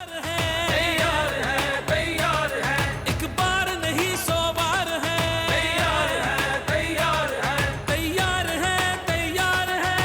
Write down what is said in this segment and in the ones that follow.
तैयार है तैयार है एक बार नहीं 100 बार है तैयार है तैयार है तैयार है तैयार है।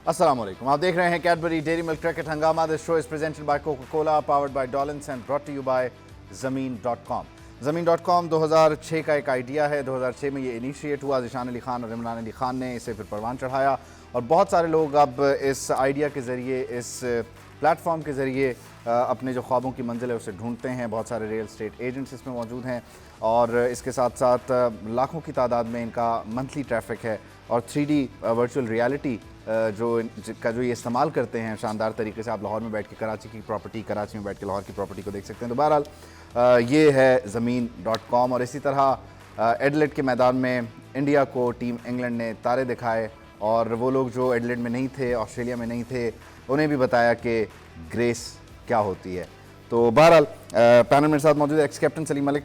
अस्सलाम वालेकुम, आप देख रहे हैं Cadbury Dairy Milk cricket Hungama. This show is presented by Coca Cola, powered by Dawlance and brought to you by ज़मीन.com। ज़मीन.com 2006 का एक आइडिया है। 2006 में ये इनिशिएट हुआ। ज़ीशान अली खान और इमरान अली खान ने इसे फिर परवान चढ़ाया और बहुत सारे लोग अब इस आइडिया के ज़रिए, इस प्लेटफॉर्म के ज़रिए अपने जो ख्वाबों की मंजिल है उसे ढूंढते हैं। बहुत सारे रियल एस्टेट एजेंट्स इसमें मौजूद हैं और इसके साथ साथ लाखों की तादाद में इनका मंथली ट्रैफिक है और 3D वर्चुअल रियलिटी जो ये इस्तेमाल करते हैं शानदार तरीके से। आप लाहौर में बैठ के कराची की प्रॉपर्टी, कराची में बैठ के लाहौर की प्रॉपर्टी को देख सकते हैं। तो बहरहाल ये है ज़मीन.com। और इसी तरह एडिलेड के मैदान में इंडिया को टीम इंग्लैंड ने तारे दिखाए और वो लोग जो एडिलेड में नहीं थे, ऑस्ट्रेलिया में नहीं थे, उन्हें भी बताया कि ग्रेस क्या होती है। तो बहरहाल पैनल मेरे साथ मौजूद है x captain Salim Malik,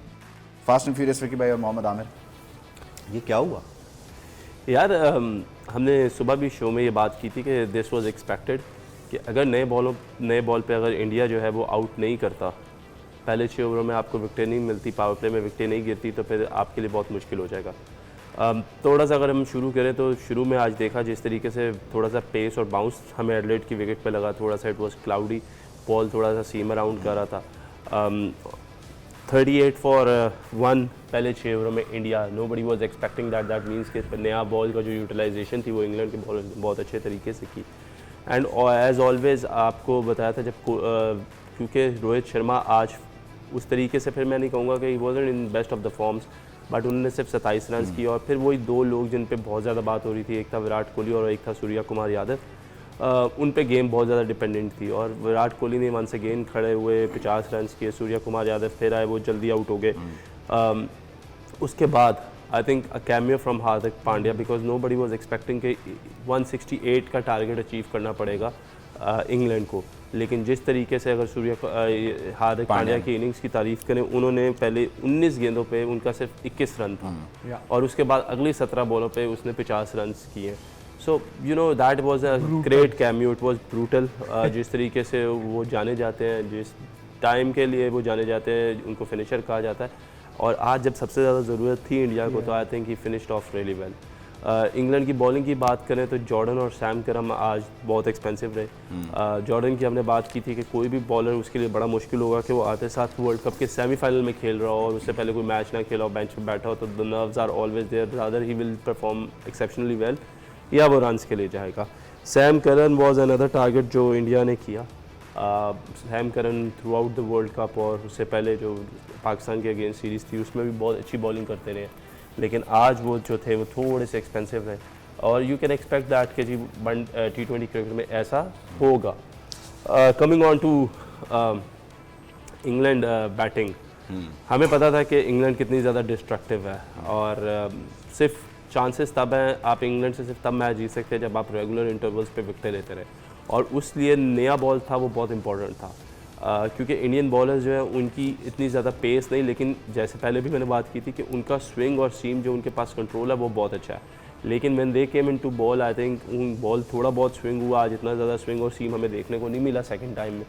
fast and furious Vicky भाई और मोहम्मद आमिर। ये क्या हुआ यार? हमने सुबह भी शो में ये बात की थी कि दिस वाज एक्सपेक्टेड कि अगर नए बॉल पे अगर इंडिया जो है वो आउट नहीं करता, पहले 6 ओवरों में आपको विकेटें नहीं मिलती, पावर प्ले में विकेटें नहीं गिरती, तो फिर आपके लिए बहुत मुश्किल हो जाएगा। थोड़ा सा अगर हम शुरू करें तो शुरू में आज देखा जिस तरीके से थोड़ा सा पेस और बाउंस हमें एडिलेड की विकेट पे लगा, थोड़ा सा इट वाज क्लाउडी, बॉल थोड़ा सा सीम अराउंड कर रहा था। 38 फॉर 1 पहले 6 ओवरों में India, nobody was expecting that means कि नया बॉल का जो यूटिलाइजेशन थी वो इंग्लैंड के बॉलर ने बहुत अच्छे तरीके से की। एंड एज ऑलवेज आपको बताया था जब क्योंकि रोहित शर्मा आज उस तरीके से, फिर मैं नहीं कहूँगा कि ही wasn't in best of the forms, but उन्होंने सिर्फ 27 रन किए और फिर वही 2 लोग जिन पे बहुत ज़्यादा बात हो रही थी, एक था विराट कोहली और एक था सूर्या कुमार यादव। उन पे गेम बहुत ज़्यादा डिपेंडेंट थी और विराट कोहली ने वंस अगेन खड़े हुए 50 रन किए, सूर्या कुमार यादव फिर आए, वो जल्दी आउट हो गए। उसके बाद I think a cameo from Hardik Pandya, because nobody was expecting कि 168 का टारगेट अचीव करना पड़ेगा इंग्लैंड को। लेकिन जिस तरीके से अगर हार्दिक पांड्या की इनिंग्स की तारीफ़ करें, उन्होंने पहले 19 गेंदों पे उनका सिर्फ 21 रन था और उसके बाद अगली 17 बॉलों पे उसने 50 रन किए। So you know that was a great cameo, it was brutal. जिस तरीके से वो जाने जाते हैं, जिस टाइम के लिए वो जाने जाते हैं, उनको फिनिशर कहा जाता है। और आज जब सबसे ज़्यादा ज़रूरत थी इंडिया को, तो I think he finished of really well. England की बॉलिंग की बात करें तो जॉर्डन और सैम करम आज बहुत एक्सपेंसिव रहे। जॉर्डन की हमने बात की थी कि कोई भी बॉलर उसके लिए बड़ा मुश्किल होगा कि वो आते साथ वर्ल्ड कप के सेमीफाइनल में खेल रहा हो और उससे पहले कोई मैच ना खेला हो, बेंच पे बैठा हो, तो the nerves are always there, rather he will perform exceptionally well या वो रन्स के लिए जाएगा। Sam Curran was another target जो इंडिया ने किया। Sam Curran throughout the world cup और उससे पहले जो पाकिस्तान के अगेंस्ट सीरीज़ थी उसमें भी बहुत अच्छी बॉलिंग करते रहे, लेकिन आज वो जो थे वो थोड़े से एक्सपेंसिव रहे और यू कैन एक्सपेक्ट दैट कि जी T20 क्रिकेट में ऐसा होगा। Coming on to England batting, हमें पता था कि इंग्लैंड कितनी ज़्यादा डिस्ट्रक्टिव है और सिर्फ चांसेस तब हैं, आप इंग्लैंड से सिर्फ तब मैच जीत सकते हैं जब आप रेगुलर इंटरवल्स पे विकेटें लेते रहे और उस लिए नया बॉल था वो बहुत इंपॉर्टेंट था। क्योंकि इंडियन बॉलर्स जो है उनकी इतनी ज़्यादा पेस नहीं, लेकिन जैसे पहले भी मैंने बात की थी कि उनका स्विंग और सीम जो उनके पास कंट्रोल है वो बहुत अच्छा है। लेकिन when they came into ball, I think उन बॉल थोड़ा बहुत स्विंग हुआ, आज इतना ज़्यादा स्विंग और सीम हमें देखने को नहीं मिला सेकंड टाइम में।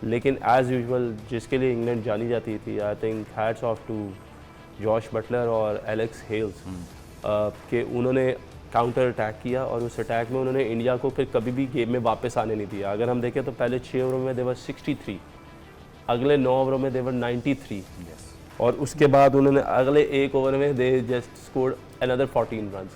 लेकिन एज़ यूजुअल जिसके लिए इंग्लैंड जानी जाती थी, I think hats off to Jos Buttler और एलेक्स हेल्स कि उन्होंने काउंटर अटैक किया और उस अटैक में उन्होंने इंडिया को फिर कभी भी गेम में वापस आने नहीं दिया। अगर हम देखें तो पहले 6 ओवरों में देवर 63, अगले 9 ओवरों में देवर 93 और उसके बाद उन्होंने अगले 1 ओवर में they just scored another 14 run.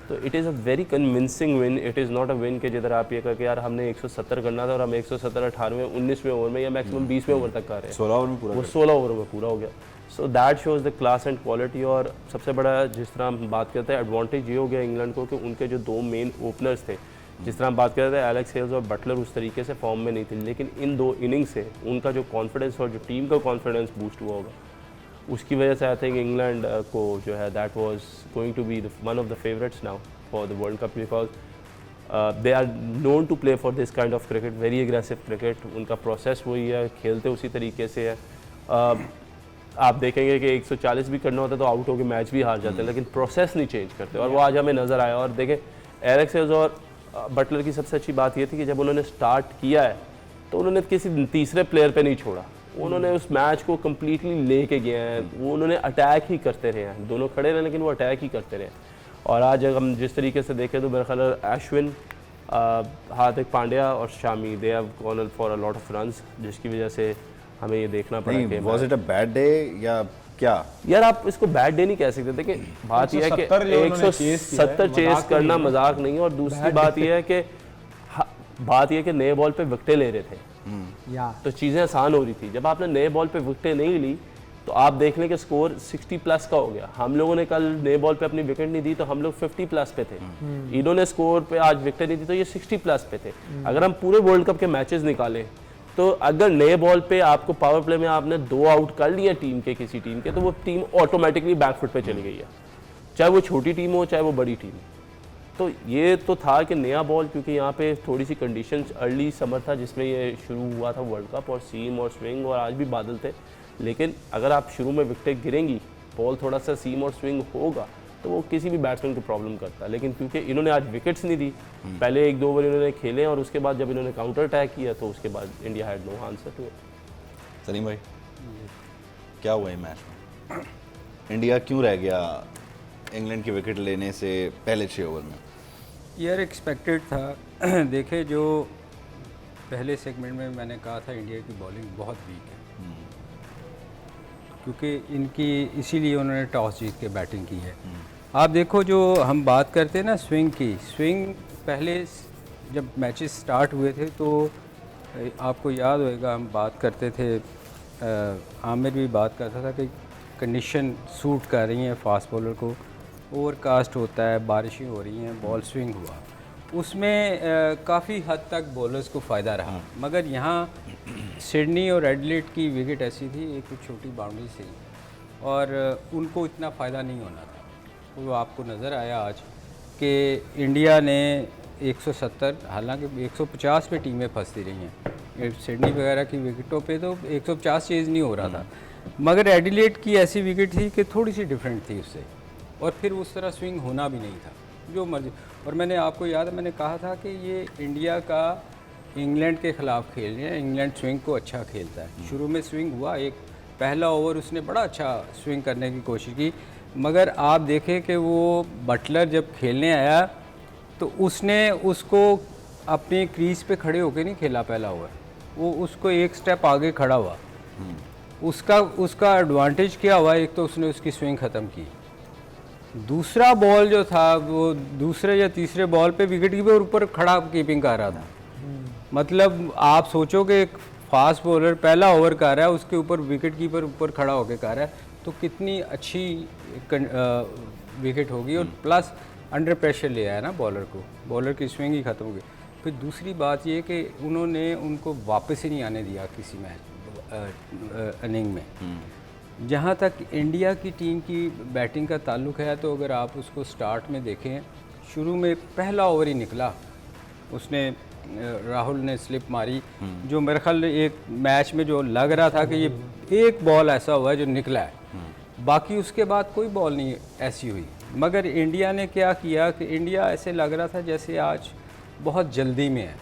तो it is a very convincing win. It is not a win कि जिधर आप ये कह के यार हमने 170 करना था और हम 170 18वें 19वें ओवर में या मैक्सिमम 20वें ओवर तक कर रहे हैं, 16 ओवर में पूरा, वो 16 ओवरों में पूरा हो गया। So that shows the class and quality. और सबसे बड़ा जिस तरह हम बात करते हैं एडवांटेज ये हो गया इंग्लैंड को कि उनके जो 2 मेन ओपनर्स थे, जिस तरह हम बात करते हैं एलेक्स हेल्स और बटलर उस तरीके से फॉर्म में नहीं थे, लेकिन इन 2 इनिंग्स से उनका जो कॉन्फिडेंस और जो टीम का कॉन्फिडेंस बूस्ट हुआ होगा, उसकी वजह से आई थिंक इंग्लैंड को जो है that was going to be one of the favourites now for the world cup, because they are known to play for this kind of cricket, very aggressive cricket. उनका process वही है, खेलते उसी तरीके से है। आप देखेंगे कि 140 भी करना होता है तो आउट होकर मैच भी हार जाते हैं, लेकिन प्रोसेस नहीं चेंज करते और वो आज हमें नज़र आया। और देखें एरिक और बटलर की सबसे अच्छी बात ये थी कि जब उन्होंने स्टार्ट किया है तो उन्होंने किसी तीसरे प्लेयर पे नहीं छोड़ा, उन्होंने उस मैच को कम्प्लीटली लेके गए हैं, वो उन्होंने अटैक ही करते रहे हैं, दोनों खड़े रहे लेकिन वो अटैक ही करते रहे। और आज अगर हम जिस तरीके से देखें तो मेरा ख्याल है अश्विन, हार्दिक पांड्या और Shami they have gone for a lot of runs, जिसकी वजह से हमें ये देखना पड़ा कि was it a bad day या क्या? यार आप इसको बैड डे नहीं कह सकते। देखिए बात यह है कि 170 चेस करना मजाक नहीं है, और दूसरी बात यह है कि नए बॉल पे विकेटें ले रहे थे, तो चीज़ें आसान हो रही थी। जब आपने नए बॉल पे विकेटें नहीं ली तो आप देख लें कि स्कोर 60 प्लस का हो गया। हम लोगों ने कल नए बॉल पे अपनी विकेट नहीं दी तो हम लोग 50 प्लस पे थे, इन्होंने स्कोर पे आज विकेट नहीं दी तो ये 60 प्लस पे थे। अगर हम पूरे वर्ल्ड कप के मैचेस निकालें तो अगर नए बॉल पे आपको पावर प्ले में आपने 2 आउट कर लिए टीम के किसी टीम के, तो वो टीम ऑटोमेटिकली बैकफुट पे चली गई है, चाहे वो छोटी टीम हो चाहे वो बड़ी टीम। तो ये तो था कि नया बॉल, क्योंकि यहाँ पे थोड़ी सी कंडीशंस अर्ली समर था जिसमें ये शुरू हुआ था वर्ल्ड कप, और सीम और स्विंग और आज भी बादल थे, लेकिन अगर आप शुरू में विकेटें गिरेंगी, बॉल थोड़ा सा सीम और स्विंग होगा तो वो किसी भी बैट्समैन को प्रॉब्लम करता है। लेकिन क्योंकि इन्होंने आज विकेट्स नहीं दी, पहले 1-2 ओवर इन्होंने खेले और उसके बाद जब इन्होंने काउंटर अटैक किया तो उसके बाद India had no answer to it. Salim भाई क्या हुआ ये मैच में? इंडिया क्यों रह गया इंग्लैंड की विकेट लेने से पहले 6 ओवर में? यार एक्सपेक्टेड था। देखे जो पहले सेगमेंट में मैंने कहा था इंडिया की बॉलिंग बहुत वीक है, क्योंकि इनकी इसीलिए उन्होंने टॉस जीत के बैटिंग की है। आप देखो जो हम बात करते हैं ना स्विंग की, स्विंग पहले जब मैचेस स्टार्ट हुए थे तो आपको याद होएगा हम बात करते थे, आमिर भी बात करता था कि कंडीशन सूट कर रही हैं फास्ट बॉलर को, ओवरकास्ट होता है, बारिशें हो रही हैं, बॉल स्विंग हुआ, उसमें काफ़ी हद तक बॉलर्स को फ़ायदा रहा। मगर यहाँ सिडनी और एडिलेड की विकेट ऐसी थी, एक छोटी बाउंड्री से, और उनको इतना फ़ायदा नहीं होना था। वो आपको नज़र आया आज कि इंडिया ने 170, हालांकि 150 पे टीमें फंसती रही हैं, सिडनी वगैरह की विकेटों पे तो 150 चेज़ नहीं हो रहा था, मगर एडिलेड की ऐसी विकेट थी कि थोड़ी सी डिफरेंट थी उससे, और फिर उस तरह स्विंग होना भी नहीं था जो मर्जी। और मैंने आपको याद है मैंने कहा था कि ये इंडिया का इंग्लैंड के ख़िलाफ़ खेल रहे हैं, इंग्लैंड स्विंग को अच्छा खेलता है। शुरू में स्विंग हुआ, एक पहला ओवर उसने बड़ा अच्छा स्विंग करने की कोशिश की, मगर आप देखें कि वो बटलर जब खेलने आया तो उसने उसको अपनी क्रीज पे खड़े होकर नहीं खेला पहला ओवर, वो उसको एक स्टेप आगे खड़ा हुआ। उसका एडवांटेज क्या हुआ, एक तो उसने उसकी स्विंग ख़त्म की, दूसरा बॉल जो था वो दूसरे या तीसरे बॉल पे विकेट कीपर ऊपर खड़ा कीपिंग कर रहा था। मतलब आप सोचो कि एक फास्ट बॉलर पहला ओवर कर रहा है, उसके ऊपर विकेट कीपर ऊपर खड़ा होकर कर रहा है, तो कितनी अच्छी विकेट होगी, और प्लस अंडर प्रेशर ले आया ना बॉलर को, बॉलर की स्विंग ही ख़त्म हो गई। फिर दूसरी बात ये कि उन्होंने उनको वापस ही नहीं आने दिया किसी मैच इनिंग में। जहाँ तक इंडिया की टीम की बैटिंग का ताल्लुक़ है, तो अगर आप उसको स्टार्ट में देखें, शुरू में पहला ओवर ही निकला, उसने राहुल ने स्लिप मारी, जो मेरे ख्याल एक मैच में जो लग रहा था कि ये एक बॉल ऐसा हुआ है जो निकला है, बाकी उसके बाद कोई बॉल नहीं ऐसी हुई। मगर इंडिया ने क्या किया कि इंडिया ऐसे लग रहा था जैसे आज बहुत जल्दी में है।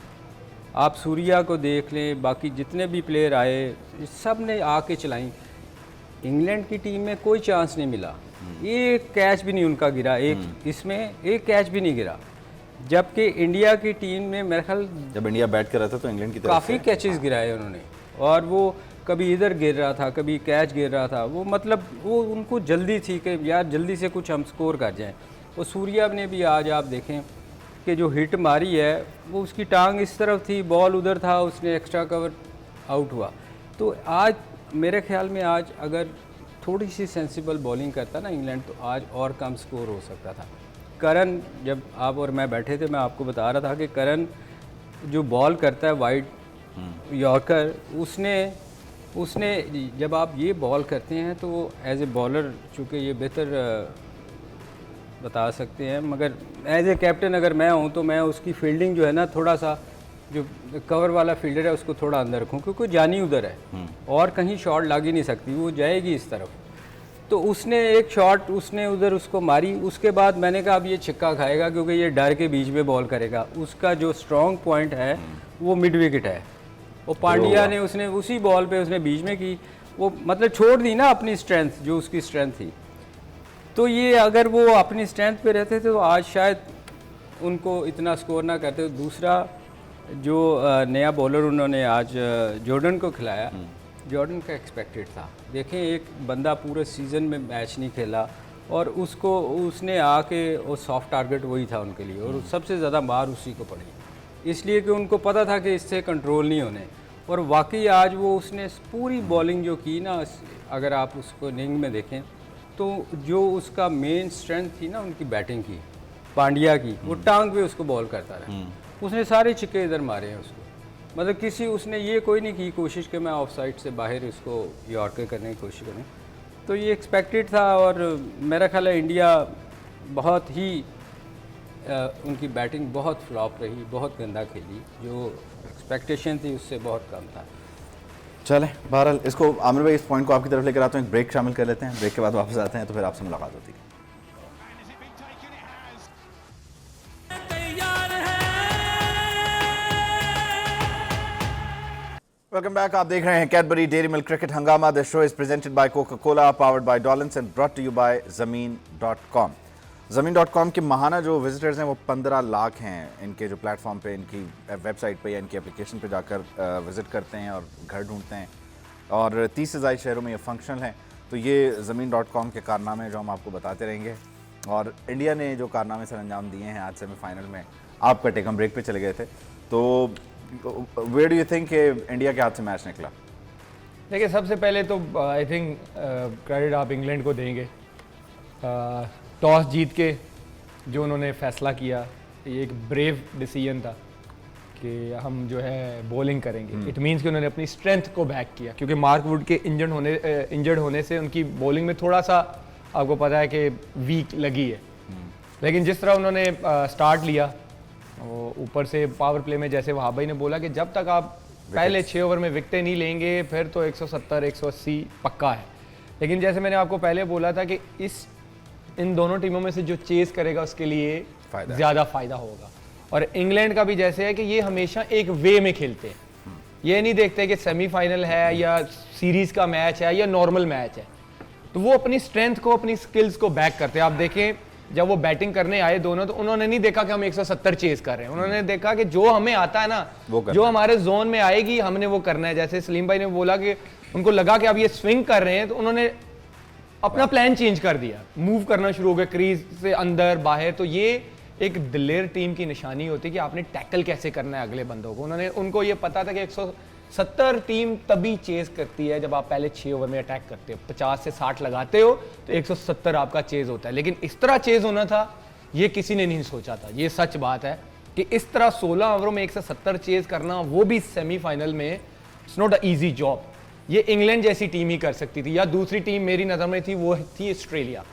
आप सूर्या को देख लें, बाकी जितने भी प्लेयर आए सब ने आके चलाई, इंग्लैंड की टीम में कोई चांस नहीं मिला, एक कैच भी नहीं उनका गिरा, एक इसमें एक कैच भी नहीं गिरा। जबकि इंडिया की टीम में मेरे ख्याल जब इंडिया बैट कर रहा था तो इंग्लैंड की तरफ काफ़ी कैचेस गिराए उन्होंने, और वो कभी इधर गिर रहा था, कभी कैच गिर रहा था, वो मतलब वो उनको जल्दी थी कि यार जल्दी से कुछ हम स्कोर कर जाएं। और सूर्या ने भी आज आप देखें कि जो हिट मारी है वो उसकी टांग इस तरफ थी, बॉल उधर था, उसने एक्स्ट्रा कवर आउट हुआ। तो आज मेरे ख्याल में आज अगर थोड़ी सी सेंसिबल बॉलिंग करता ना इंग्लैंड, तो आज और कम स्कोर हो सकता था। करन, जब आप और मैं बैठे थे, मैं आपको बता रहा था कि करन जो बॉल करता है वाइड यॉर्कर, उसने जब आप ये बॉल करते हैं तो एज ए बॉलर, चूँकि ये बेहतर बता सकते हैं, मगर एज ए कैप्टन अगर मैं हूँ तो मैं उसकी फील्डिंग जो है ना, थोड़ा सा जो कवर वाला फील्डर है उसको थोड़ा अंदर रखूँ, क्योंकि जानी उधर है और कहीं शॉट लग ही नहीं सकती, वो जाएगी इस तरफ। तो उसने एक शॉट उसने उधर उसको मारी, उसके बाद मैंने कहा अब ये छिक्का खाएगा क्योंकि ये डर के बीच में बॉल करेगा। उसका जो स्ट्रॉन्ग पॉइंट है वो मिड विकेट है। वो पांड्या ने उसने उसी बॉल पे उसने बीच में की, वो मतलब छोड़ दी ना अपनी स्ट्रेंथ, जो उसकी स्ट्रेंथ थी। तो ये अगर वो अपनी स्ट्रेंथ पे रहते थे तो आज शायद उनको इतना स्कोर ना करते। दूसरा जो नया बॉलर उन्होंने आज जॉर्डन को खिलाया, जॉर्डन का एक्सपेक्टेड था। देखें एक बंदा पूरे सीज़न में मैच नहीं खेला और उसको उसने आके वो सॉफ्ट टारगेट वही था उनके लिए, और सबसे ज़्यादा मार उसी को पड़ी, इसलिए कि उनको पता था कि इससे कंट्रोल नहीं होने। और वाकई आज वो उसने पूरी बॉलिंग जो की ना, अगर आप उसको इनिंग में देखें तो जो उसका मेन स्ट्रेंथ थी ना उनकी बैटिंग की, पांड्या की, वो टांग पे उसको बॉल करता रहा। उसने सारे छिक्के इधर मारे हैं उसको, मतलब किसी उसने ये कोई नहीं की कोशिश कि मैं ऑफ साइड से बाहर इसको यॉर्कर करने की कोशिश करूँ। तो ये एक्सपेक्टेड था और मेरा ख्याल है इंडिया बहुत ही उनकी बैटिंग बहुत फ्लॉप रही, बहुत गंदा खेली, जो एक्सपेक्टेशन थी उससे बहुत कम था। चलें, बहरहाल इसको आमिर भाई इस पॉइंट को आपकी तरफ लेकर आते हैं, एक ब्रेक शामिल कर लेते हैं, ब्रेक के बाद वापस आते हैं तो फिर आपसे मुलाकात होती है। वेलकम बैक, आप देख रहे हैं Cadbury Dairy Milk cricket Hungama. This show is presented by Coca Cola, powered by Dawlance and brought to you by ज़मीन.com। ज़मीन.com के माहाना जो विजिटर्स हैं वो 15 लाख हैं। इनके जो प्लेटफॉर्म पे, इनकी वेबसाइट पे या इनकी एप्लीकेशन पे जाकर विज़िट करते हैं और घर ढूंढते हैं, और 30 से ज़्यादा शहरों में ये फंक्शनल हैं। तो ये ज़मीन.com के कारनामे जो हम आपको बताते रहेंगे, और इंडिया ने जो कारनामे सर अंजाम दिए हैं आज सेमीफाइनल में। आपका टेक हम ब्रेक पे चले गए थे, तो where do you think India के हाथ से मैच निकला? देखिए, सबसे पहले तो आई थिंक क्रेडिट आप इंग्लैंड को देंगे। टॉस जीत के जो उन्होंने फ़ैसला किया, ये एक ब्रेव डिसीजन था कि हम जो है बॉलिंग करेंगे। इट मीन्स कि उन्होंने अपनी स्ट्रेंथ को बैक किया, क्योंकि मार्क वुड के इंजर्ड होने से उनकी बॉलिंग में थोड़ा सा आपको पता है कि वीक लगी है। लेकिन जिस तरह उन्होंने स्टार्ट लिया, ऊपर से पावर प्ले में, जैसे वहाब भाई ने बोला कि जब तक आप पहले 6 ओवर में विकेटें नहीं लेंगे फिर तो 170 180 पक्का है। लेकिन जैसे मैंने आपको पहले बोला था कि इन दोनों टीमों में से जो चेस करेगा उसके लिए ज़्यादा फ़ायदा होगा। और इंग्लैंड का भी जैसे है कि ये हमेशा एक वे में खेलते हैं, ये नहीं देखते कि सेमीफाइनल है या सीरीज़ का मैच है या नॉर्मल मैच है। तो वो अपनी स्ट्रेंथ को, अपनी स्किल्स को बैक करते हैं। आप देखें जब वो बैटिंग करने आए दोनों, तो उन्होंने नहीं देखा कि हम 170 चेज कर रहे हैं, उन्होंने देखा कि जो हमें आता है ना, जो हमारे जोन में आएगी हमने वो करना है। जैसे सलीम भाई ने बोला कि उनको लगा कि अब ये स्विंग कर रहे हैं, तो उन्होंने अपना प्लान चेंज कर दिया, मूव करना शुरू हो गया क्रीज से अंदर बाहर। तो ये एक दिलेर टीम की निशानी होती है कि आपने टैकल कैसे करना है अगले बंदों को। उनको ये पता था कि 170 टीम तभी चेज करती है जब आप पहले 6 ओवर में अटैक करते हो, 50 से 60 लगाते हो तो 170 आपका चेज होता है। लेकिन इस तरह चेज होना था ये किसी ने नहीं सोचा था। ये सच बात है कि इस तरह 16 ओवरों में 170 चेज करना, वो भी सेमीफाइनल में, it's not a easy job. ये इंग्लैंड जैसी टीम ही कर सकती थी, या दूसरी टीम मेरी नज़र में थी वो थी ऑस्ट्रेलिया।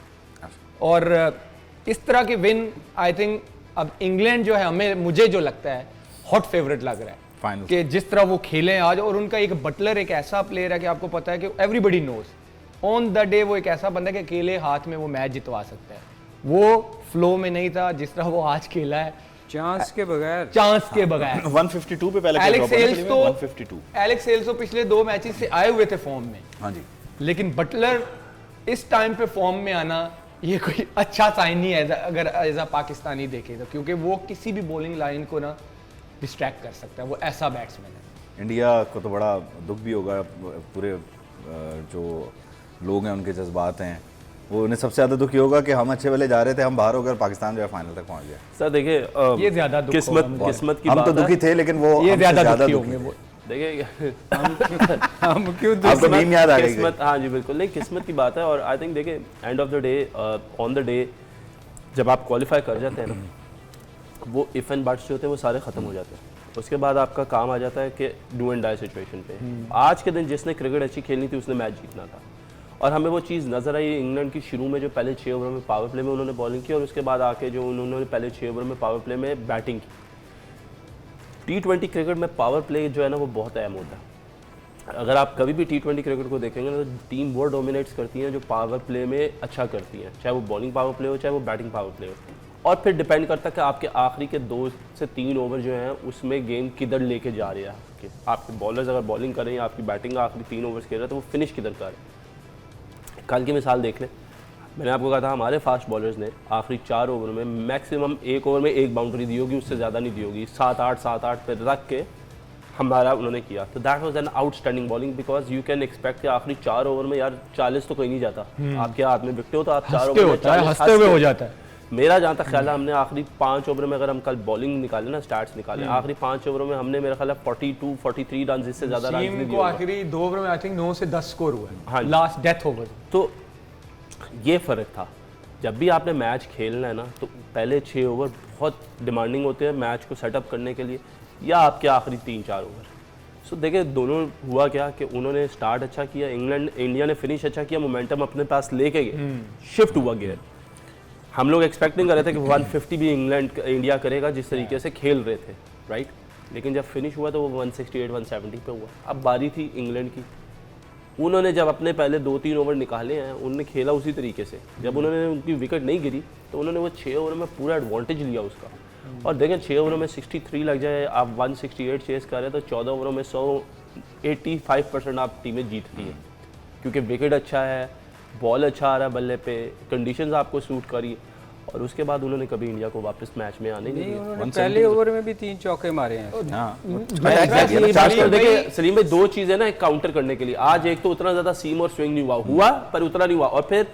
और इस तरह के विन आई थिंक अब इंग्लैंड जो है, मुझे जो लगता है हॉट फेवरेट लग रहा है कि जिस तरह वो खेले आज। और उनका एक बटलर एक ऐसा प्लेयर है कि आपको पता है कि everybody knows on the day वो एक ऐसा बंदा है कि अकेले हाथ में वो मैच जितवा सकता है। वो फ्लो में नहीं था जिस तरह वो आज खेला है, चांस के बगैर 152 पे पहले एलेक्स सेल्स तो पिछले 2 मैचेस से आए हुए थे फॉर्म में। हाँ जी। लेकिन बटलर इस टाइम पे फॉर्म में आना ये कोई अच्छा साइन नहीं है अगर एज अ पाकिस्तानी देखे तो, क्योंकि वो किसी भी बॉलिंग लाइन को ना डिस्ट्रैक्ट कर सकता है, वो ऐसा बैट्समैन है। इंडिया को तो बड़ा दुख भी होगा, पूरे जो लोग हैं उनके जज्बात हैं, वो उन्हें सबसे ज़्यादा दुखी होगा कि हम अच्छे वाले जा रहे थे, हम बाहर होकर पाकिस्तान जो है फाइनल तक पहुंच गया। सर देखिए, ये ज़्यादा किस्मत की हम बात तो दुखी थे, लेकिन वो ये ज़्यादा दुखी होंगे वो। देखिए हम क्यों आपको मीम याद आ गई? किस्मत, हाँ जी बिल्कुल, नहीं किस्मत की बात है। और आई थिंक देखिए end of the day, on the day जब आप क्वालिफाई कर जाते हैं ना, वो इफ एंड बट्स जो होते हैं वो सारे ख़त्म हो जाते हैं। उसके बाद आपका काम आ जाता है कि डू एंड डाई सिचुएशन पे। आज के दिन जिसने क्रिकेट अच्छी खेलनी थी उसने मैच जीतना था, और हमें वो चीज़ नज़र आई इंग्लैंड की शुरू में, जो पहले 6 ओवर में पावर प्ले में उन्होंने बॉलिंग की, और उसके बाद आके जो उन्होंने पहले 6 ओवर में पावर प्ले में बैटिंग की। T20 क्रिकेट में पावर प्ले जो है ना वो बहुत अहम होता है। अगर आप कभी भी T20 क्रिकेट को देखेंगे ना, तो टीम वो डोमिनेट्स करती हैं जो पावर प्ले में अच्छा करती हैं, चाहे वो बॉलिंग पावर प्ले हो चाहे वो बैटिंग पावर प्ले हो। और फिर डिपेंड करता है कि आपके आखिरी के 2 से 3 ओवर जो हैं उसमें गेम किधर लेके जा रहे हैं। आपके बॉलर्स अगर बॉलिंग कर रहे हैं, आपकी बैटिंग आखिरी 3 ओवर्स खेल रहे हैं, तो वो फिनिश किधर कर रहे हैं। कल की मिसाल देख लें, मैंने आपको कहा था हमारे फास्ट बॉलर्स ने आखिरी 4 ओवर में मैक्सिमम 1 ओवर में 1 बाउंड्री दी होगी, उससे ज़्यादा नहीं दी होगी। 7-8 पे रख के हमारा उन्होंने किया। तो that was an outstanding bowling, because you can expect कि आखिरी 4 ओवर में यार 40 तो कोई नहीं जाता। आपके हाथ में विकेट हो तो आप 4 ओवर में 40 हंसते हुए हो जाता है। मेरा जहाँ तक ख्याल है, हमने आखिरी 5 ओवर में, अगर हम कल बॉलिंग निकाले ना, स्टार्ट्स निकाले, आखिरी 5 ओवरों में हमने मेरा ख्याल है 42-43 रन, इससे ज़्यादा रन नहीं टीम दिए को होंगे। आखिरी 2 ओवर में आई थिंक 9 से 10 स्कोर हुआ हाँ है, जी। Last death over. तो ये फ़र्क था। जब भी आपने मैच खेलना है ना, तो पहले 6 ओवर बहुत डिमांडिंग होते हैं मैच को सेटअप करने के लिए, या आपके आखिरी 3-4 ओवर। सो देखिए दोनों हुआ क्या कि उन्होंने स्टार्ट अच्छा किया, इंडिया ने फिनिश अच्छा किया, मोमेंटम अपने पास लेके गए, शिफ्ट हुआ गियर। हम लोग एक्सपेक्ट नहीं कर रहे थे कि 150 भी इंडिया करेगा जिस तरीके से खेल रहे थे, राइट। लेकिन जब फिनिश हुआ तो वो 168-170 पे हुआ। अब बारी थी इंग्लैंड की। उन्होंने जब अपने पहले 2-3 ओवर निकाले हैं, उन्होंने खेला उसी तरीके से। जब उन्होंने उनकी विकेट नहीं गिरी तो उन्होंने वो 6 ओवर में पूरा एडवांटेज लिया उसका। और देखें 6 ओवरों में 63 लग जाए, आप 168 चेस कर रहे हैं, तो 14 ओवरों में 185% आप टीमें जीतती हैं, क्योंकि विकेट अच्छा है, बॉल अच्छा आ रहा है बल्ले पे, कंडीशंस आपको सूट करी। और उसके बाद उन्होंने कभी इंडिया को वापस मैच में आने नहीं दिया। उन्होंने पहले ओवर में भी 3 चौके मारे हैं। देखिए सलीम भाई, 2 चीज़ें ना एक काउंटर करने के लिए। आज एक तो उतना ज़्यादा सीम और स्विंग नहीं हुआ पर उतना नहीं हुआ। और फिर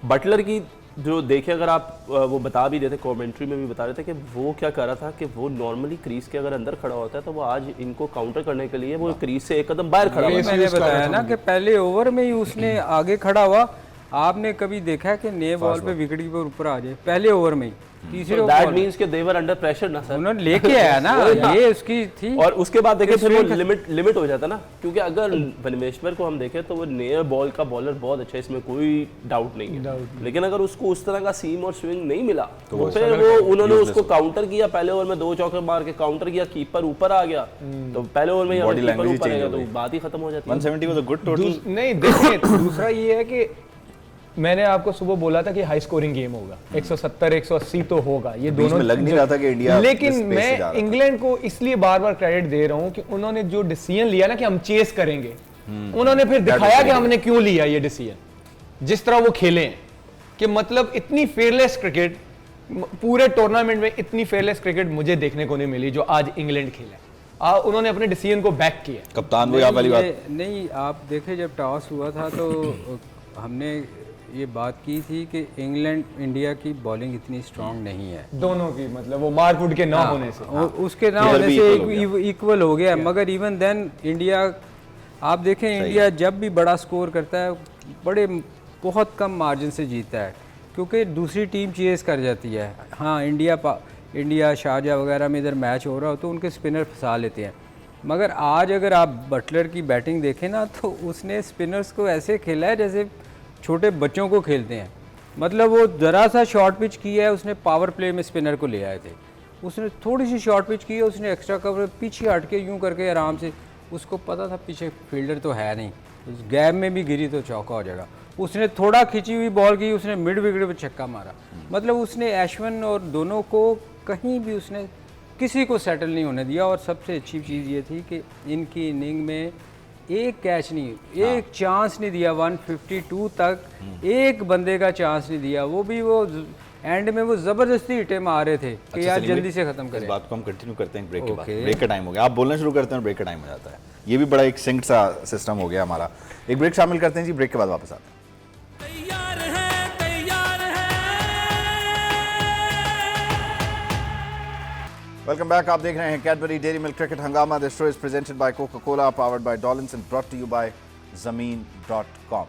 बटलर की जो देखे, अगर आप वो बता भी देते, कमेंट्री में भी बता रहे थे कि वो क्या कर रहा था कि वो नॉर्मली क्रीज के अगर अंदर खड़ा होता है तो वो आज इनको काउंटर करने के लिए वो क्रीज से एक कदम बाहर खड़ा हुआ। मैंने बताया ना कि पहले ओवर में ही उसने आगे खड़ा हुआ। आपने कभी देखा है कि नए बॉल पे विकेट कीपर ऊपर आ जाए पहले ओवर में ही? तीसरे ओवर दैट मींस कि दे वर अंडर प्रेशर ना सर, उन्होंने लेके आया ना, ये उसकी थी। और उसके बाद देखिए फिर वो लिमिट हो जाता ना, क्योंकि अगर भुवनेश्वर को हम देखें तो वो नए बॉल का बॉलर बहुत अच्छा है, इसमें कोई डाउट नहीं है। लेकिन अगर उसको उस तरह का सीम और स्विंग नहीं मिला तो फिर वो उन्होंने उसको काउंटर किया। पहले ओवर में 2 चौके मार के काउंटर किया, कीपर ऊपर आ गया, तो पहले ओवर में कीपर ऊपर आ गया तो बात ही खत्म हो जाती है। 170 वाज अ गुड टोटल। नहीं देखिए, दूसरा ये है कि मैंने आपको सुबह बोला था कि हाई स्कोरिंग गेम होगा, 170-180 तो होगा, ये दोनों लग नहीं रहा था कि इंडिया, लेकिन मैं इंग्लैंड को इसलिए बार बार क्रेडिट दे रहा हूं कि उन्होंने जो डिसीजन लिया ना कि हम चेस करेंगे, उन्होंने फिर दिखाया कि हमने क्यों लिया ये डिसीजन। जिस तरह वो खेले हैं कि मतलब इतनी फेयरलेस क्रिकेट, पूरे टूर्नामेंट में इतनी फेयरलेस क्रिकेट मुझे देखने को नहीं मिली जो आज इंग्लैंड खेला है। उन्होंने अपने डिसीजन को बैक किया। कप्तान वो यहाँ वाली बात नहीं, आप देखें जब टॉस हुआ था तो हमने ये बात की थी कि इंग्लैंड इंडिया की बॉलिंग इतनी स्ट्रांग नहीं है, दोनों की, मतलब वो मारकुट के ना होने से, उसके ना होने से इक्वल हो गया। मगर इवन देन इंडिया, आप देखें इंडिया जब भी बड़ा स्कोर करता है बहुत कम मार्जिन से जीतता है, क्योंकि दूसरी टीम चेस कर जाती है। हाँ, इंडिया शारजाह वगैरह में इधर मैच हो रहा हो तो उनके स्पिनर फंसा लेते हैं। मगर आज अगर आप बटलर की बैटिंग देखें ना, तो उसने स्पिनर्स को ऐसे खेला है जैसे छोटे बच्चों को खेलते हैं। मतलब वो ज़रा सा शॉर्ट पिच किया है, उसने पावर प्ले में स्पिनर को ले आए थे। उसने थोड़ी सी शॉर्ट पिच की है, उसने एक्स्ट्रा कवर पीछे हट के यूँ करके आराम से, उसको पता था पीछे फील्डर तो है नहीं, उस गैप में भी गिरी तो चौका हो जाएगा। उसने थोड़ा खिंची हुई बॉल की, उसने मिड विकेट पर छक्का मारा। मतलब उसने अश्विन और दोनों को कहीं भी उसने किसी को सेटल नहीं होने दिया। और सबसे अच्छी चीज़ ये थी कि इनकी इनिंग में एक कैच नहीं, एक चांस नहीं दिया। 152 तक एक बंदे का चांस नहीं दिया, वो भी वो एंड में वो जबरदस्ती हिटे मार रहे थे कि यार जल्दी से खत्म करें। इस बात को हम कंटिन्यू करते हैं ब्रेक के बाद। ब्रेक का टाइम हो गया, आप बोलना शुरू करते हैं, ब्रेक का टाइम हो जाता है। ये भी बड़ा एक सिंक सा सिस्टम हो गया हमारा। एक ब्रेक शामिल करते हैं जी, ब्रेक के बाद वापस आते हैं। तैयार है, तैयार है। वेलकम बैक, आप देख रहे हैं Cadbury Dairy Milk cricket Hungama. This show is presented by Coca Cola, powered by Dawlance and brought to you by ज़मीन.com।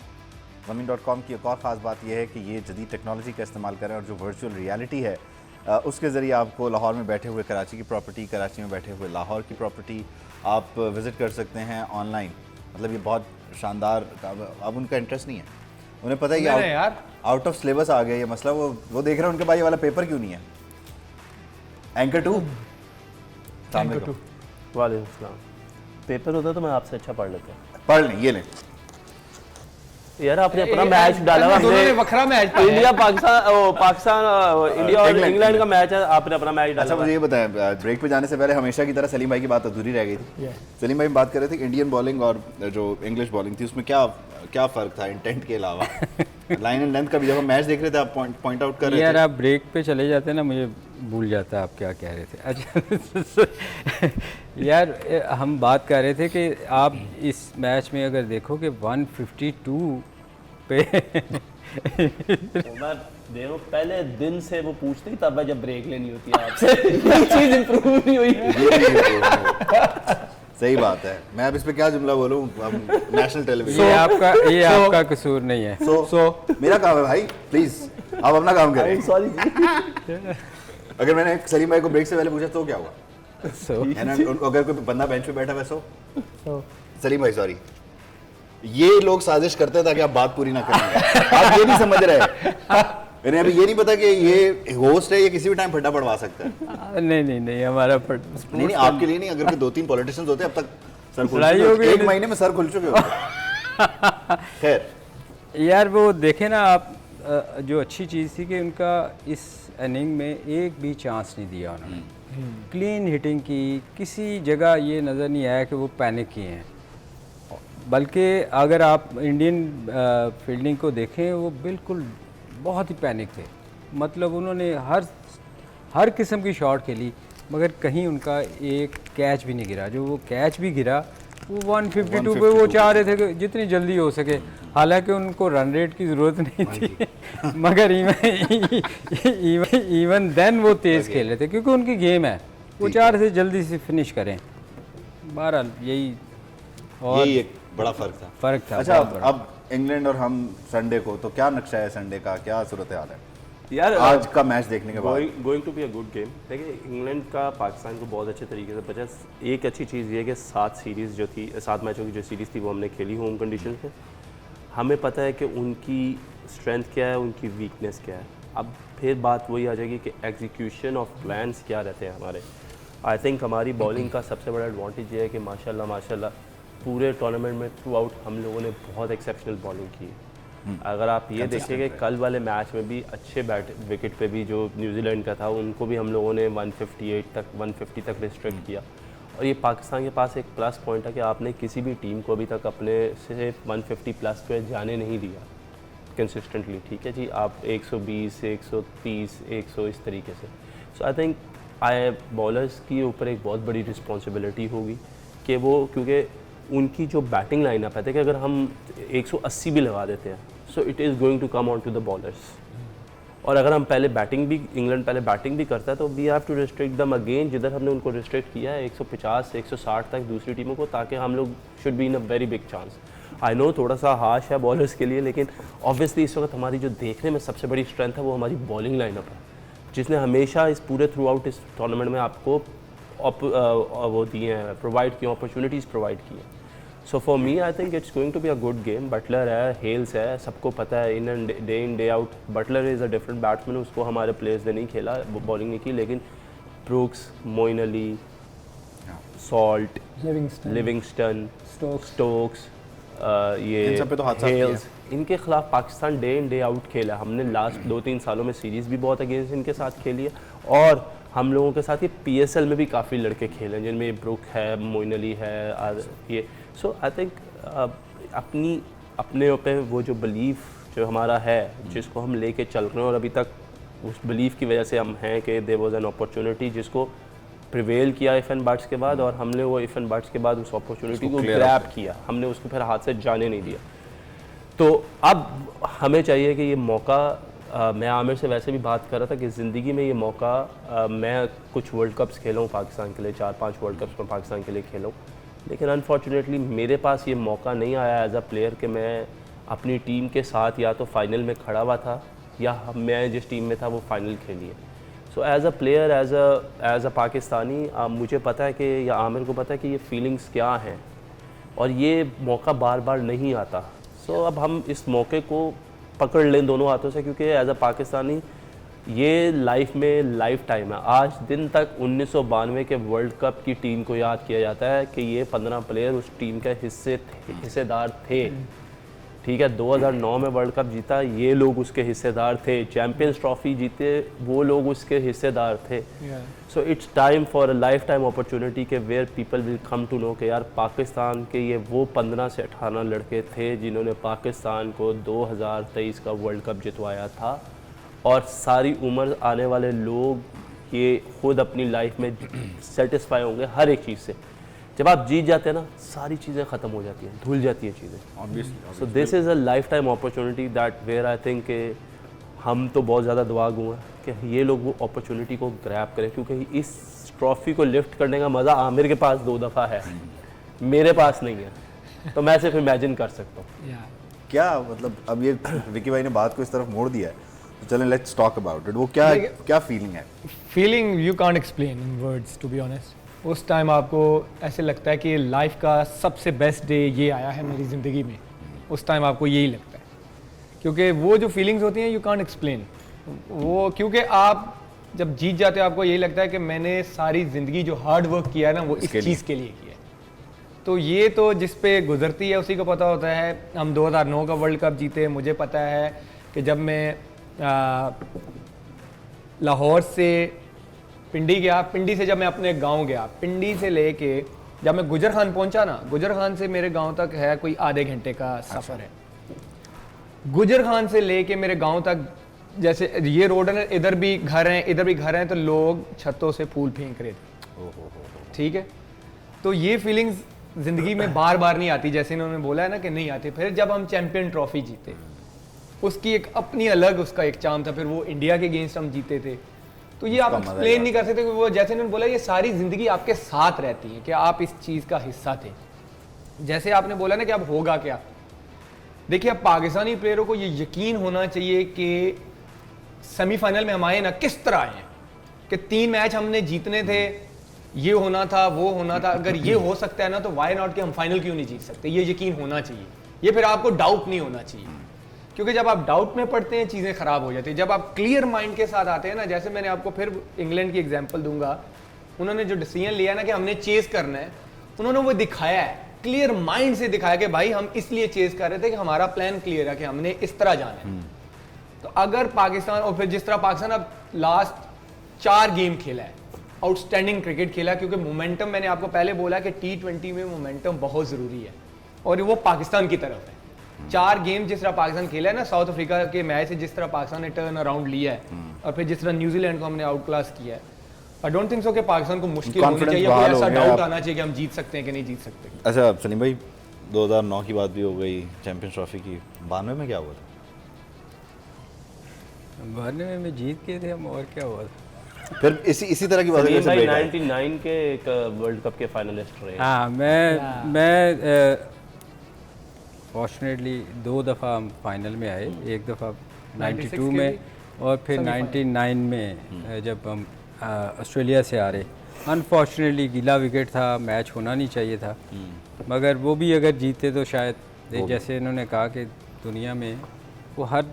ज़मीन.com की एक और ख़ास बात यह है कि ये जदीद टेक्नोलॉजी का इस्तेमाल करें और जो वर्चुअल रियलिटी है उसके ज़रिए आपको लाहौर में बैठे हुए कराची की प्रॉपर्टी, कराची में बैठे हुए लाहौर की प्रॉपर्टी आप विज़िट कर सकते हैं ऑनलाइन। मतलब ये बहुत शानदार। अब उनका इंटरेस्ट नहीं है, उन्हें पता है कि आउट ऑफ सिलेबस आ गया ये मसला। वो देख रहे हैं उनके भाई ये वाला पेपर क्यों नहीं है। एंकर 2 वालेकुम सलाम। पेपर होता तो मैं आपसे अच्छा पढ़ लेता। पढ़ लें, ये लें। यार आपने अपना मैच डाला हुआ, दोनों ने हमने वखरा मैच पाया है। इंडिया इंडिया और इंग्लैंड। इंग्लैंड का मैच है, आपने अपना मैच डाला अच्छा हुआ मुझे ये बताएं, ब्रेक पे जाने से पहले हमेशा की तरह सलीम भाई की बात अधूरी रह गई थी। Yeah. सलीम भाई बात कर रहे थे कि इंडियन बॉलिंग और जो इंग्लिश बॉलिंग थी उसमें क्या क्या फर्क था इंटेंट के अलावा? लाइन एंड लेंथ का भी जब हम मैच देख रहे थे आप पॉइंट आउट कर रहे यार थे। आप ब्रेक पे चले जाते ना, मुझे भूल जाता आप क्या कह रहे थे। अच्छा यार हम बात कर रहे थे कि आप इस मैच में अगर देखो कि 152 पे उमर देखो पहले दिन से वो पूछती तब जब ब्रेक लेनी होती है आपसे ये चीज इंप्रूव नहीं हुई। सही बात है, मैं अब इस पे क्या जुमला बोलूं, हम नेशनल टेलीविजन। ये आपका कसूर नहीं है। सो मेरा काम है भाई, प्लीज आप अपना काम करें। सॉरी अगर मैंने सलीम भाई को ब्रेक से पहले पूछा तो क्या हुआ? So, है ना, अगर कोई बंदा बेंच पे बैठा वैसो सलीम भाई सॉरी, ये लोग साजिश करते हैं ताकि आप बात पूरी ना करें। आप ये नहीं समझ रहे, मैंने अभी ये नहीं पता कि ये होस्ट है, ये किसी भी टाइम फड्डा पड़वा सकता है। नहीं हमारा नहीं आपके लिए नहीं, अगर कोई 2-3 पॉलिटिशियंस होते अब तक सर खुल लड़ाई चुके हो होते, गई एक महीने में सर खुल चुके होते। खैर यार वो देखे ना आप, जो अच्छी चीज़ थी कि उनका इस इनिंग में एक भी चांस नहीं दिया उन्होंने। क्लीन हिटिंग की, किसी जगह ये नज़र नहीं आया कि वो पैनिक किए हैं। बल्कि अगर आप इंडियन फील्डिंग को देखें, वो बिल्कुल बहुत ही पैनिक थे। मतलब उन्होंने हर किस्म की शॉट खेली, मगर कहीं उनका एक कैच भी नहीं गिरा। जो वो कैच भी गिरा वो 152 पे वो चाह रहे थे कि जितनी जल्दी हो सके, हालांकि उनको रन रेट की ज़रूरत नहीं थी मगर इवन देन वो तेज़ खेल रहे थे क्योंकि उनकी गेम है, वो चाह रहे थे जल्दी से फिनिश करें। बहरहाल यही और यही एक बड़ा फर्क था। अच्छा बहुत बड़ा। अब इंग्लैंड और हम संडे को, तो क्या नक्शा है संडे का, क्या सूरत हाल है यार आज का मैच देखने के बाद? Going to be a good game. देखिए इंग्लैंड का पाकिस्तान को बहुत अच्छे तरीके से बचा। एक अच्छी चीज़ ये है कि 7 मैचों की जो सीरीज़ थी वो हमने खेली होम कंडीशन में। हमें पता है कि उनकी स्ट्रेंथ क्या है, उनकी वीकनेस क्या है। अब फिर बात वही आ जाएगी कि एग्जीक्यूशन ऑफ प्लान्स क्या रहते हैं हमारे। आई थिंक हमारी बॉलिंग का सबसे बड़ा एडवांटेज ये है कि माशाल्लाह पूरे टूर्नामेंट में थ्रू आउट हम लोगों ने बहुत एक्सेप्शनल बॉलिंग की है। अगर आप ये देखिए कि कल वाले मैच में भी अच्छे विकेट पे भी जो न्यूजीलैंड का था उनको भी हम लोगों ने 150 तक रिस्ट्रिक्ट किया। और ये पाकिस्तान के पास एक प्लस पॉइंट है कि आपने किसी भी टीम को अभी तक अपने से 150 प्लस पे जाने नहीं दिया कंसिस्टेंटली। ठीक है जी, आप 120, 130, 100 इस तरीके से। सो आई थिंक बॉलर्स की ऊपर एक बहुत बड़ी रिस्पॉन्सिबिलिटी होगी कि वो, क्योंकि उनकी जो बैटिंग लाइनअप है, देखिए अगर हम 180 भी लगा देते हैं so it is going to come on to the bowlers. और अगर हम इंग्लैंड पहले बैटिंग भी करता है तो we have to restrict them again, जिधर हमने उनको रिस्ट्रिक्ट किया है 150 से 160 तक दूसरी टीमों को, ताकि हम लोग should be in a very big chance. I know थोड़ा सा हार्श है बॉलर्स के लिए, लेकिन ऑब्वियसली इस वक्त हमारी जो देखने में सबसे बड़ी स्ट्रेंथ है वो हमारी बॉलिंग लाइनअप है, जिसने हमेशा इस पूरे थ्रू आउट इस टूर्नामेंट में आपको वो दिए हैं, प्रोवाइड किए, अपॉर्चुनिटीज़ प्रोवाइड की हैं। So for me I think it's going to be a good game. Buttler है, हेल्स है, सबको पता है in day out Buttler is a different batsman. उसको हमारे प्लेयर्स ने नहीं खेला, बॉलिंग नहीं की, लेकिन Brooks, Moeen Ali, Salt, Livingstone, Stokes, ये इन सब पे तो हाथ साफ हेल्स, इनके खिलाफ Pakistan day in day out खेला। हमने लास्ट 2-3 सालों में सीरीज़ भी बहुत अगेंस्ट इनके साथ खेली है, और हम लोगों के साथ ये PSL में भी काफ़ी लड़के खेले हैं जिनमें ब्रुक है, मोइन अली है, ये। सो आई थिंक अपने ऊपर वो जो बिलीफ जो हमारा है, जिसको हम लेके चल रहे हैं, और अभी तक उस बिलीफ की वजह से हम हैं कि देयर वाज एन अपॉर्चुनिटी जिसको प्रिवेल किया इफ़न बट्स के बाद, और हमने वो इफ़न बट्स के बाद उस अपॉर्चुनिटी को ग्रैब किया, हमने उसको फिर हाथ से जाने नहीं दिया। तो अब हमें चाहिए कि ये मौका, मैं आमिर से वैसे भी बात कर रहा था कि ज़िंदगी में ये मौका, मैं कुछ वर्ल्ड कप्स खेला हूँ पाकिस्तान के लिए, 4-5 वर्ल्ड कप्स में पाकिस्तान के लिए खेला हूँ, लेकिन अनफॉर्चुनेटली मेरे पास ये मौका नहीं आया एज अ प्लेयर कि मैं अपनी टीम के साथ या तो फाइनल में खड़ा हुआ था, या मैं जिस टीम में था वो फाइनल खेली है। So as a player, as a Pakistani, मुझे पता है कि, या आमिर को पता है कि ये फीलिंग्स क्या हैं, और ये मौका बार बार नहीं आता। सो अब हम इस मौके को पकड़ लें दोनों हाथों से, क्योंकि एज अ पाकिस्तानी ये लाइफ में लाइफ टाइम है। आज दिन तक 1992 के वर्ल्ड कप की टीम को याद किया जाता है कि ये 15 प्लेयर उस टीम के हिस्सेदार थे। ठीक है, 2009 में वर्ल्ड कप जीता, ये लोग उसके हिस्सेदार थे। चैंपियंस ट्रॉफी जीते, वो लोग उसके हिस्सेदार थे। So it's time for a life time opportunity के where people will come to know कि यार पाकिस्तान के ये वो 15 से 18 लड़के थे जिन्होंने पाकिस्तान को 2023 का वर्ल्ड कप जितवाया था। और सारी उम्र आने वाले लोग ये खुद अपनी लाइफ में सेटिस्फाई होंगे हर एक चीज़ से। जब आप जीत जाते हैं ना, सारी चीज़ें ख़त्म हो जाती हैं, धुल जाती हैं चीज़ें। So this is a life time opportunity that where I think के हम तो बहुत ज़्यादा दुआ गो हैं कि ये लोग वो अपॉर्चुनिटी को ग्रैब करें, क्योंकि इस ट्रॉफ़ी को लिफ्ट करने का मज़ा आमिर के पास 2 दफ़ा है, मेरे पास नहीं है। तो मैं सिर्फ इमेजिन कर सकता हूँ। क्या मतलब अब ये विकी भाई ने बात को इस तरफ मोड़ दिया है, तो चलें लेट्स टॉक अबाउट इट। वो क्या फीलिंग है? Feeling you can't explain in words to be honest. उस टाइम आपको ऐसे लगता है कि लाइफ का सबसे बेस्ट डे ये आया है मेरी ज़िंदगी में। उस टाइम आपको यही लगता है, क्योंकि वो जो फीलिंग्स होती हैं यू कांट एक्सप्लेन वो, क्योंकि आप जब जीत जाते हो आपको यही लगता है कि मैंने सारी ज़िंदगी जो हार्ड वर्क किया है ना वो इस चीज़ के लिए किया है। तो ये तो जिस पे गुजरती है उसी को पता होता है। हम 2009 का वर्ल्ड कप जीते। मुझे पता है कि जब मैं लाहौर से पिंडी गया, पिंडी से जब मैं अपने गांव गया, पिंडी से लेके जब मैं गुजर खान पहुंचा ना, गुजर खान से मेरे गांव तक है कोई आधे घंटे का सफ़र है। गुजर खान से लेके मेरे गांव तक, जैसे ये रोड है, इधर भी घर हैं, इधर भी घर हैं, तो लोग छतों से फूल फेंक रहे थे। ठीक है, तो ये फीलिंग्स ज़िंदगी में बार बार नहीं आती, जैसे इन्होंने बोला है ना कि नहीं आती। फिर जब हम चैंपियन ट्रॉफी जीते, उसकी एक अपनी अलग उसका एक चार्म था। फिर वो इंडिया के अगेंस्ट हम जीते थे, तो ये आप एक्सप्लेन नहीं कर सकते। वो जैसे इन्होंने बोला, ये सारी ज़िंदगी आपके साथ रहती है कि आप इस चीज़ का हिस्सा थे। जैसे आपने बोला ना कि अब होगा क्या, देखिए अब पाकिस्तानी प्लेयरों को ये यकीन होना चाहिए कि सेमीफाइनल में हम आए ना, किस तरह आए हैं कि 3 मैच हमने जीतने थे, ये होना था, वो होना था। अगर ये हो सकता है ना, तो वाई नॉट कि हम फाइनल क्यों नहीं जीत सकते? ये यकीन होना चाहिए। ये फिर आपको डाउट नहीं होना चाहिए, क्योंकि जब आप डाउट में पड़ते हैं चीज़ें ख़राब हो जाती है। जब आप क्लियर माइंड के साथ आते हैं ना, जैसे मैंने आपको फिर इंग्लैंड की एग्जांपल दूंगा, उन्होंने जो डिसीजन लिया ना कि हमने चेस करना है, उन्होंने वो दिखाया है, क्लियर माइंड से दिखाया कि भाई हम इसलिए चेस कर रहे थे कि हमारा प्लान क्लियर है कि हमने इस तरह जाना है। तो अगर पाकिस्तान, और फिर जिस तरह पाकिस्तान अब लास्ट 4 गेम खेला है, आउटस्टैंडिंग क्रिकेट खेला, क्योंकि मोमेंटम मैंने आपको पहले बोला कि T20 में मोमेंटम बहुत ज़रूरी है, और वो पाकिस्तान की तरफ है। 4 गेम जिस तरह पाकिस्तान खेला है ना, साउथ अफ्रीका के मैच से जिस तरह पाकिस्तान ने टर्न अराउंड लिया है, और फिर जिस तरह न्यूजीलैंड को हमने आउट क्लास किया है, आई डोंट थिंक सो कि पाकिस्तान को मुश्किल होनी चाहिए, कोई ऐसा डाउट आना चाहिए कि हम जीत सकते हैं कि नहीं जीत सकते। अच्छा सलीम भाई, 2009 की बात भी हो गई, चैंपियंस ट्रॉफी की, 92 में क्या हुआ था? 92 में जीत के थे हम, और क्या हुआ था? फिर इसी तरह की बात है। 99 के एक वर्ल्ड कप के फाइनलिस्ट रहे। हाँ, मैं फॉर्चुनेटली 2 दफ़ा हम फाइनल में आए, एक दफ़ा 92 में और फिर 99 में जब हम ऑस्ट्रेलिया से आ रहे। अनफॉर्चुनेटली गीला विकेट था, मैच होना नहीं चाहिए था, मगर वो भी अगर जीते तो शायद, जैसे इन्होंने कहा कि दुनिया में वो हर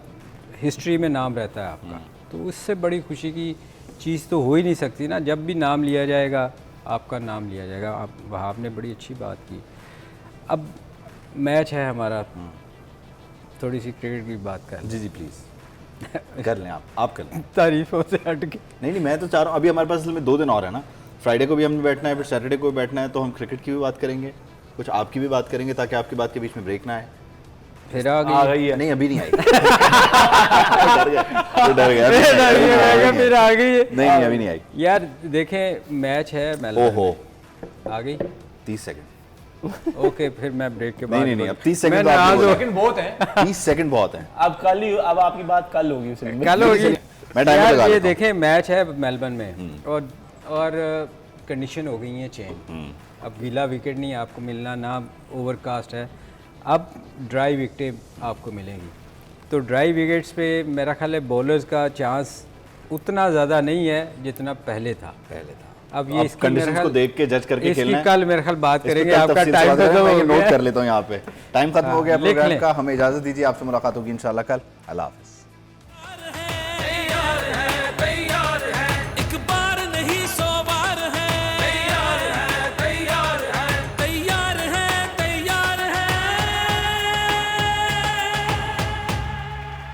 हिस्ट्री में नाम रहता है आपका, तो उससे बड़ी खुशी की चीज़ तो हो ही नहीं सकती ना। जब भी नाम लिया जाएगा, आपका नाम लिया जाएगा। आपने बड़ी अच्छी बात की। अब मैच है हमारा, थोड़ी सी क्रिकेट की बात कर। जी प्लीज़ कर लें, आप कर लें। तारीफों से हट के नहीं, मैं तो चाह रहा हूँ, अभी हमारे पास असल में 2 दिन और है ना, फ्राइडे को भी हमने बैठना है, फिर सैटरडे को भी बैठना है, तो हम क्रिकेट की भी बात करेंगे, कुछ आपकी भी बात करेंगे, ताकि आपकी बात के बीच में ब्रेक ना आए। फिर आ गई है। नहीं, अभी नहीं आई। फिर आ गई। नहीं, अभी नहीं आई यार। देखें, मैच है मेलबर्न। ओहो, आ गई 30 सेकंड। ओके, फिर मैं ब्रेक के बाद नहीं, अब 30 सेकंड बहुत है। 30 सेकंड बहुत है। अब आपकी बात कल होगी, उसमें कल होगी। मैं टाइम लगा ये देखें, मैच है मेलबर्न में, और कंडीशन हो गई है चेंज। अब गीला विकेट नहीं आपको मिलना, ना ओवरकास्ट है, अब ड्राई विकेटें आपको मिलेंगी। तो ड्राई विकेट्स पे मेरा ख्याल है बॉलर्स का चांस उतना ज़्यादा नहीं है जितना पहले था। अब ये इसकी कंडीशंस को देख के जज करके खेलना है। कल मेरे ख्याल बात करेंगे। आपका टाइम खत्म हो गया, नोट कर लेता हूँ यहाँ पे, टाइम खत्म हो गया प्रोग्राम का। हमें इजाज़त दीजिए, आपसे मुलाकात होगी इंशाल्लाह कल। अल्लाह हाफ़िज़।